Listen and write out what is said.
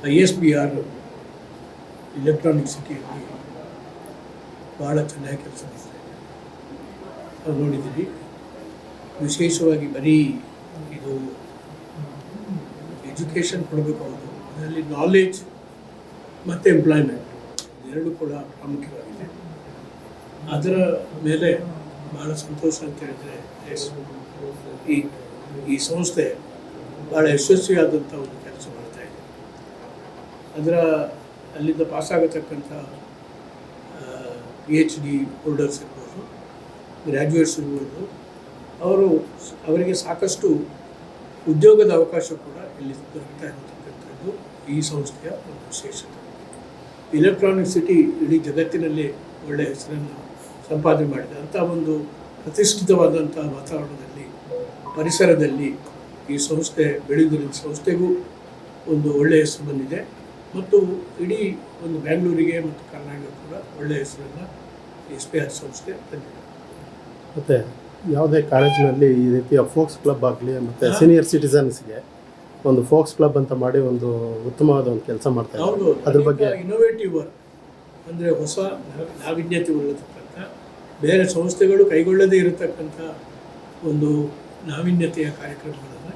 ISBR electronic ಸಿಟಿಯಲ್ಲಿ ಭಾಳ ಚೆನ್ನಾಗಿ ಕೆಲಸ ಮಾಡ್ತಾ ಇದೆ. ನಾವು ನೋಡಿದ್ದೀರಿ, ವಿಶೇಷವಾಗಿ ಬರೀ ಇದು ಎಜುಕೇಷನ್ ಕೊಡಬೇಕು, ಹೌದು, ಅದರಲ್ಲಿ ನಾಲೆಜ್ ಮತ್ತು ಎಂಪ್ಲಾಯ್ಮೆಂಟ್ ಎರಡು ಕೂಡ ಪ್ರಾಮುಖ್ಯವಾಗಿದೆ. ಅದರ ಮೇಲೆ ಭಾಳ ಸಂತೋಷ ಅಂತ ಹೇಳಿದರೆ ಈ ಸಂಸ್ಥೆ ಭಾಳ ಯಶಸ್ವಿಯಾದಂಥ ಒಂದು ಕೆಲಸ ಮಾಡ್ತಾಯಿದೆ. ಅಲ್ಲಿಂದ ಪಾಸಾಗತಕ್ಕಂಥ PhD ಹೋಲ್ಡರ್ಸ್ ಇರ್ಬೋದು, ಗ್ರ್ಯಾಜುಯೇಟ್ಸ್ ಇರ್ಬೋದು, ಅವರಿಗೆ ಸಾಕಷ್ಟು ಉದ್ಯೋಗದ ಅವಕಾಶ ಕೂಡ ಇಲ್ಲಿ ದೊರಕ್ತಾ ಇರತಕ್ಕಂಥದ್ದು ಈ ಸಂಸ್ಥೆಯ ಒಂದು ವಿಶೇಷತೆ. ಇಲೆಕ್ಟ್ರಾನಿಕ್ ಸಿಟಿ ಇಡೀ ಜಗತ್ತಿನಲ್ಲಿ ಒಳ್ಳೆಯ ಹೆಸರನ್ನು ಸಂಪಾದನೆ ಮಾಡಿದೆ. ಅಂಥ ಒಂದು ಪ್ರತಿಷ್ಠಿತವಾದಂಥ ವಾತಾವರಣದಲ್ಲಿ, ಪರಿಸರದಲ್ಲಿ ಈ ಸಂಸ್ಥೆ ಬೆಳೆಯುವುದರಿಂದ ಸಂಸ್ಥೆಗೂ ಒಂದು ಒಳ್ಳೆಯ ಹೆಸರು ಬಂದಿದೆ ಮತ್ತು ಇಡೀ ಒಂದು ಬೆಂಗಳೂರಿಗೆ ಮತ್ತು ಕರ್ನಾಟಕ ಕೂಡ ಒಳ್ಳೆಯ ಹೆಸರನ್ನು SBR ಸಂಸ್ಥೆ ತಂದಿದೆ. ಮತ್ತು ಯಾವುದೇ ಕಾಲೇಜಿನಲ್ಲಿ ಈ ರೀತಿಯ ಫೋಕ್ಸ್ ಕ್ಲಬ್ ಆಗಲಿ ಮತ್ತು ಸೀನಿಯರ್ ಸಿಟಿಸನ್ಸ್ಗೆ ಒಂದು ಫೋಕ್ಸ್ ಕ್ಲಬ್ ಅಂತ ಮಾಡಿ ಒಂದು ಉತ್ತಮವಾದ ಒಂದು ಕೆಲಸ ಮಾಡ್ತಾರೆ. ಹೌದು, ಅದ್ರ ಬಗ್ಗೆ ಇನೋವೇಟಿವ್ ವರ್ಕ್ ಅಂದರೆ ಹೊಸ ನಾವೀನ್ಯತೆ ಉಳ್ಳತಕ್ಕಂಥ, ಬೇರೆ ಸಂಸ್ಥೆಗಳು ಕೈಗೊಳ್ಳದೇ ಇರತಕ್ಕಂಥ ಒಂದು ನಾವೀನ್ಯತೆಯ ಕಾರ್ಯಕ್ರಮಗಳನ್ನು